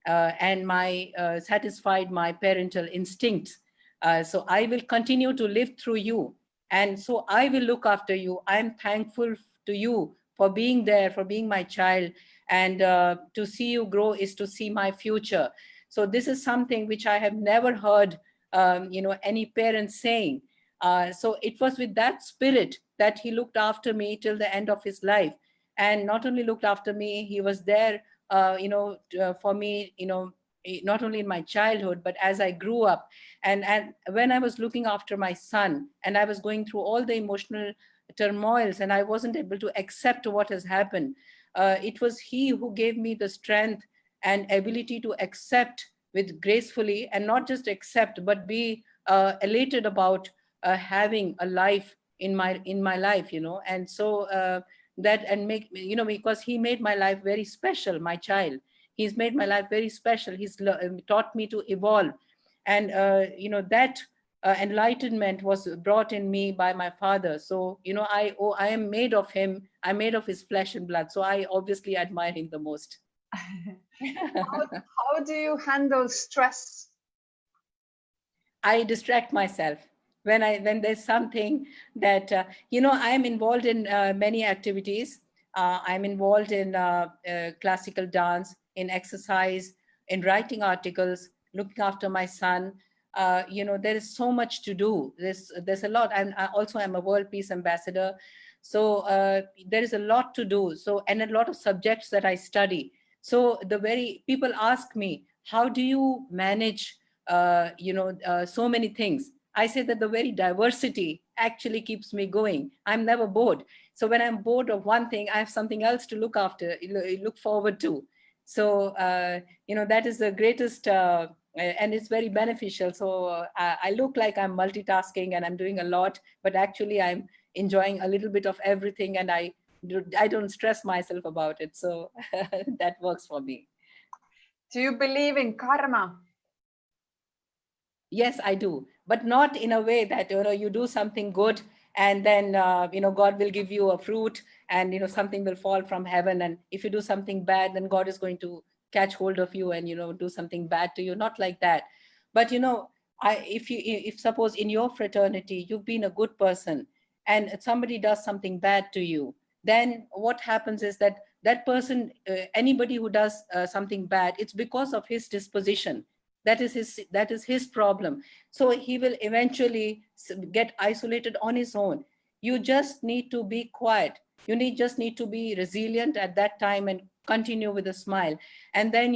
and my satisfied my parental instincts. So I will continue to live through you, and so I will look after you. I'm thankful to you for being there, for being my child, and to see you grow is to see my future. So this is something which I have never heard, any parent saying. So it was with that spirit that he looked after me till the end of his life. And not only looked after me, he was there, for me, not only in my childhood, but as I grew up. And when I was looking after my son, and I was going through all the emotional turmoils, and I wasn't able to accept what has happened, it was he who gave me the strength and ability to accept with gracefully, and not just accept, but be elated about having a life in my life, and so that, and make, because he made my life very special. My child, he's made my life very special. He's taught me to evolve, and that enlightenment was brought in me by my father. So I am made of him. I'm made of his flesh and blood, so I obviously admire him the most. How do you handle stress? I distract myself when there's something that I am involved in many activities. I'm involved in classical dance, in exercise, in writing articles, looking after my son. There is so much to do. There's a lot. And also I'm a World Peace Ambassador, so there is a lot to do. So, and a lot of subjects that I study. So the very people ask me, how do you manage so many things? I say that the very diversity actually keeps me going. I'm never bored. So when I'm bored of one thing, I have something else to look after, look forward to. So, that is the greatest, and it's very beneficial. So I look like I'm multitasking and I'm doing a lot, but actually I'm enjoying a little bit of everything, and I don't stress myself about it. So that works for me. Do you believe in karma? Yes, I do, but not in a way that you do something good and then God will give you a fruit, and something will fall from heaven, and if you do something bad, then God is going to catch hold of you and do something bad to you. Not like that. But if suppose in your fraternity you've been a good person and somebody does something bad to you, then what happens is that that person, anybody who does something bad, it's because of his disposition. That is his problem. So he will eventually get isolated on his own. You just need to be quiet. Just need to be resilient at that time and continue with a smile. And then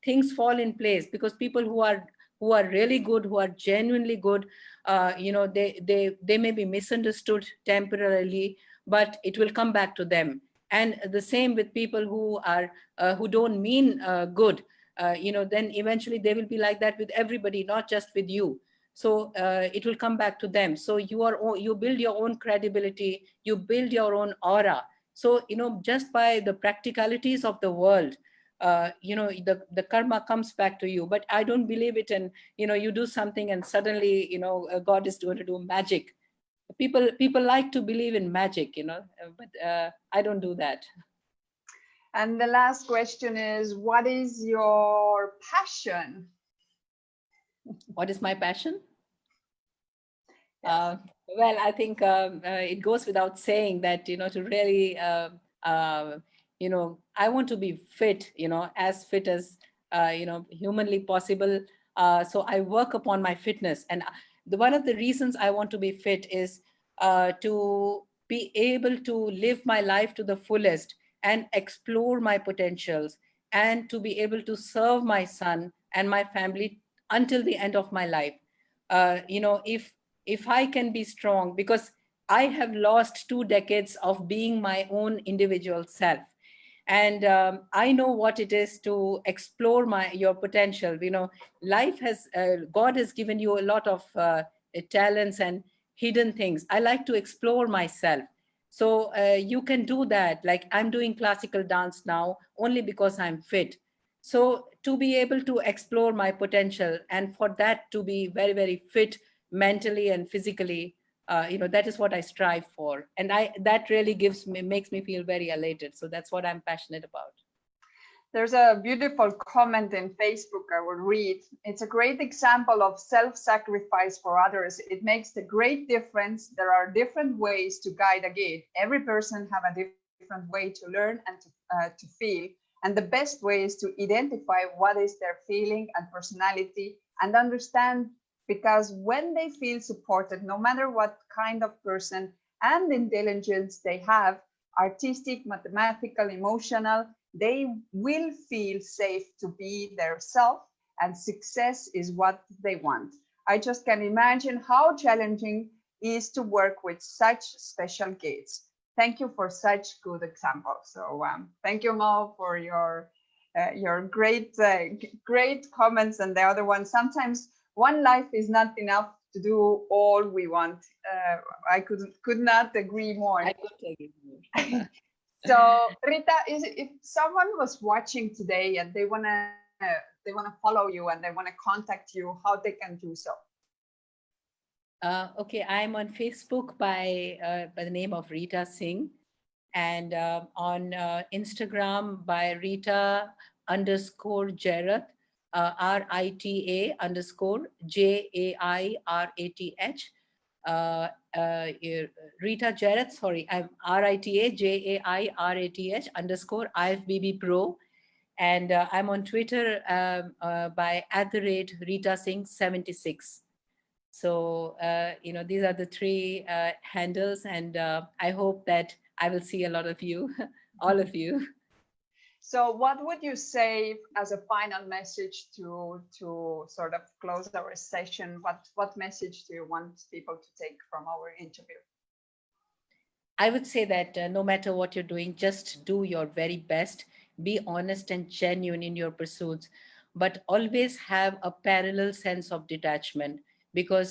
things fall in place, because people who are really good, who are genuinely good, they may be misunderstood temporarily, but it will come back to them. And the same with people who don't mean good. Then eventually they will be like that with everybody, not just with you. So it will come back to them. So you build your own credibility, you build your own aura. So just by the practicalities of the world, the karma comes back to you. But I don't believe it. And you do something and suddenly God is going to do magic. People like to believe in magic, but I don't do that. And the last question is, what is your passion? What is my passion? Yes. Well, I think it goes without saying that, to really, I want to be fit, as fit as, humanly possible. So I work upon my fitness. And one of the reasons I want to be fit is to be able to live my life to the fullest and explore my potentials, and to be able to serve my son and my family until the end of my life. If I can be strong, because I have lost 2 decades of being my own individual self. And I know what it is to explore your potential. Life God has given you a lot of talents and hidden things. I like to explore myself. So you can do that. Like, I'm doing classical dance now only because I'm fit. So to be able to explore my potential, and for that to be very, very fit mentally and physically, that is what I strive for. And that really makes me feel very elated. So that's what I'm passionate about. There's a beautiful comment in Facebook I will read. It's a great example of self-sacrifice for others. It makes a great difference. There are different ways to guide a gate. Every person have a different way to learn and to feel. And the best way is to identify what is their feeling and personality and understand, because when they feel supported, no matter what kind of person and intelligence they have, artistic, mathematical, emotional, they will feel safe to be their self, and success is what they want. I just can imagine how challenging it is to work with such special kids. Thank you for such good examples. So thank you, Mo, for your great comments. And the other one, sometimes one life is not enough to do all we want. I could not agree more. I could agree more. So Rita, if someone was watching today and they wanna follow you and they wanna contact you, how they can do so? Okay, I'm on Facebook by the name of Rita Singh, and on Instagram by Rita_Jarath, RITA_JAIRATH. Rita Jarath, sorry, I'm RITA_JAIRATH _IFBB and I'm on Twitter by @Rita Singh 76. So these are the three handles, and I hope that I will see a lot of you, all of you. So what would you say as a final message to sort of close our session? What message do you want people to take from our interview? I would say that no matter what you're doing, just do your very best, be honest and genuine in your pursuits, but always have a parallel sense of detachment, because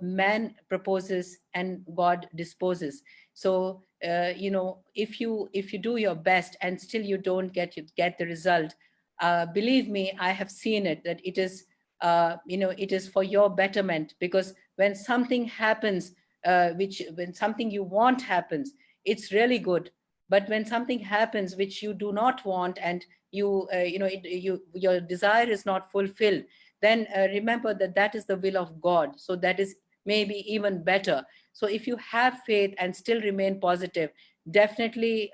man proposes and God disposes. So if you do your best and still you don't get the result, believe me, I have seen it, that it is for your betterment, because when something happens, when something you want happens, it's really good. But when something happens which you do not want, and your desire is not fulfilled, then remember that that is the will of God. So that is maybe even better. So if you have faith and still remain positive, definitely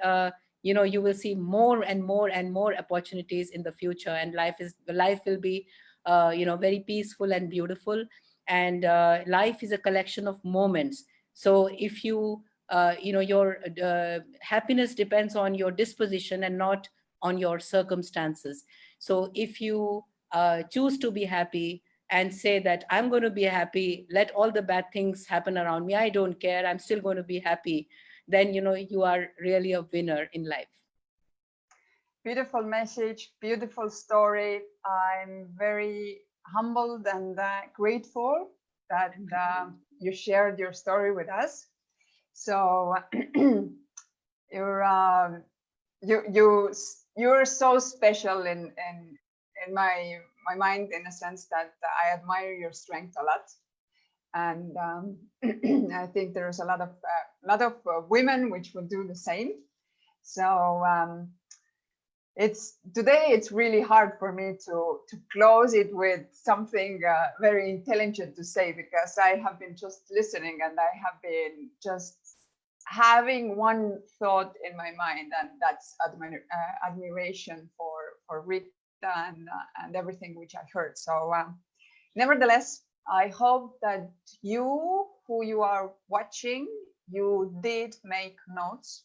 you will see more and more and more opportunities in the future, and life will be very peaceful and beautiful. And life is a collection of moments. So if your happiness depends on your disposition and not on your circumstances. So if you choose to be happy and say that I'm going to be happy, let all the bad things happen around me, I don't care, I'm still going to be happy, then you are really a winner in life. Beautiful message, beautiful story. I'm very humbled and grateful that you shared your story with us. So you're so special in my mind, in a sense that I admire your strength a lot, and I think there's a lot of women which will do the same. So it's really hard for me to close it with something very intelligent to say, because I have been just listening and I have been just having one thought in my mind, and that's admiration for Rita and everything which I heard. So nevertheless, I hope that you, who you are watching, you did make notes.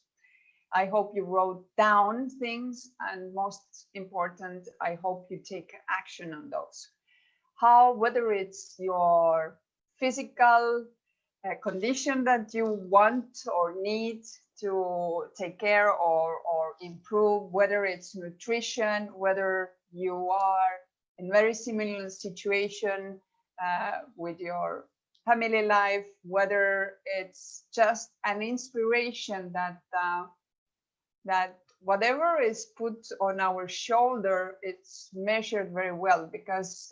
I hope you wrote down things, and most important, I hope you take action on those. Whether it's your physical condition that you want or need to take care or improve, whether it's nutrition, whether you are in very similar situation with your family life, whether it's just an inspiration that whatever is put on our shoulder, it's measured very well, because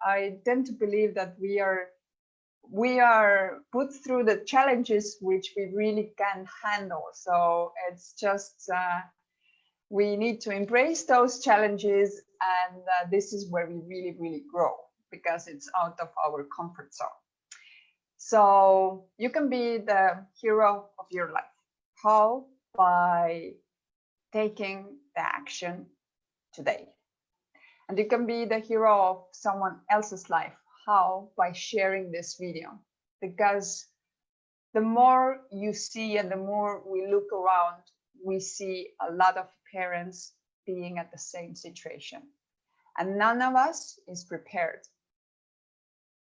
I tend to believe that we are put through the challenges which we really can handle. So it's just we need to embrace those challenges, and this is where we really grow, because it's out of our comfort zone. So you can be the hero of your life. How? By taking the action today. And you can be the hero of someone else's life. How? By sharing this video. Because the more you see and the more we look around, we see a lot of parents being at the same situation. And none of us is prepared.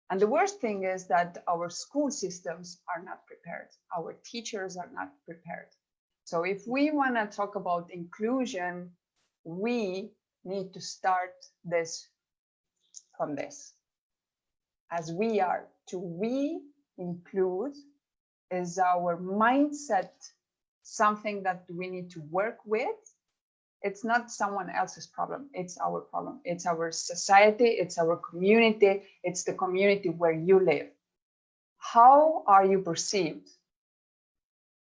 And the worst thing is that our school systems are not prepared. Our teachers are not prepared. So if we want to talk about inclusion, we need to start this from this. As we are to re-include, is our mindset something that we need to work with? It's not someone else's problem, it's our problem. It's our society, it's our community, it's the community where you live. How are you perceived?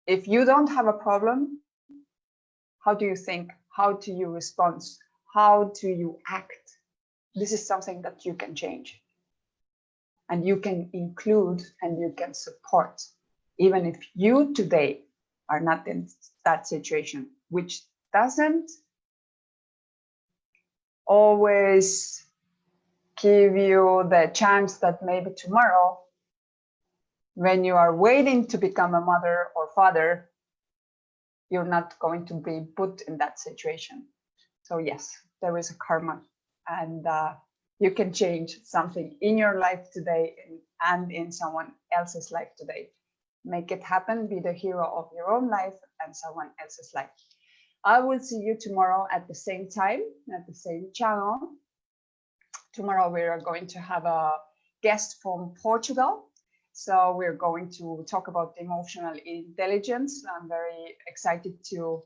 If you don't have a problem, how do you think? How do you respond? How do you act? This is something that you can change. And you can include and you can support, even if you today are not in that situation, which doesn't always give you the chance that maybe tomorrow, when you are waiting to become a mother or father, you're not going to be put in that situation. So yes, there is a karma, and you can change something in your life today and in someone else's life today. Make it happen, be the hero of your own life and someone else's life. I will see you tomorrow at the same time, at the same channel. Tomorrow we are going to have a guest from Portugal. So we're going to talk about emotional intelligence. I'm very excited to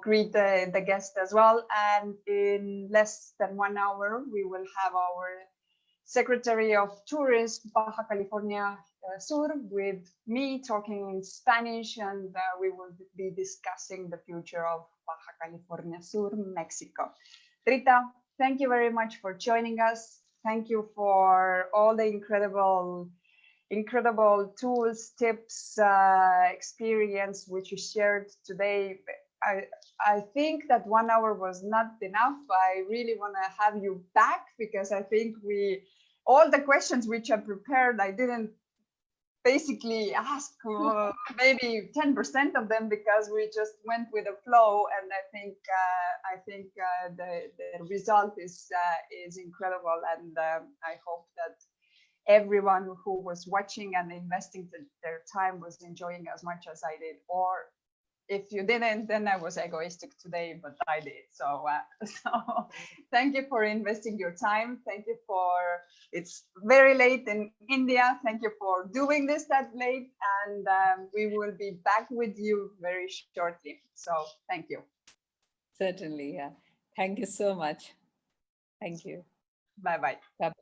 greet the guest as well. And in less than 1 hour, we will have our Secretary of Tourism, Baja California Sur, with me talking in Spanish, and we will be discussing the future of Baja California Sur, Mexico. Rita, thank you very much for joining us. Thank you for all the incredible tools, tips, experience which you shared today. I think that 1 hour was not enough. I really want to have you back, because I think all the questions which I prepared, I didn't basically ask maybe 10% of them, because we just went with the flow. And I think the result is incredible. And I hope that everyone who was watching and investing their time was enjoying as much as I did. Or if you didn't, then I was egoistic today, but I did. So thank you for investing your time. Thank you it's very late in India. Thank you for doing this that late. And we will be back with you very shortly. So thank you. Certainly, yeah. Thank you so much. Thank you. Bye-bye. Bye-bye.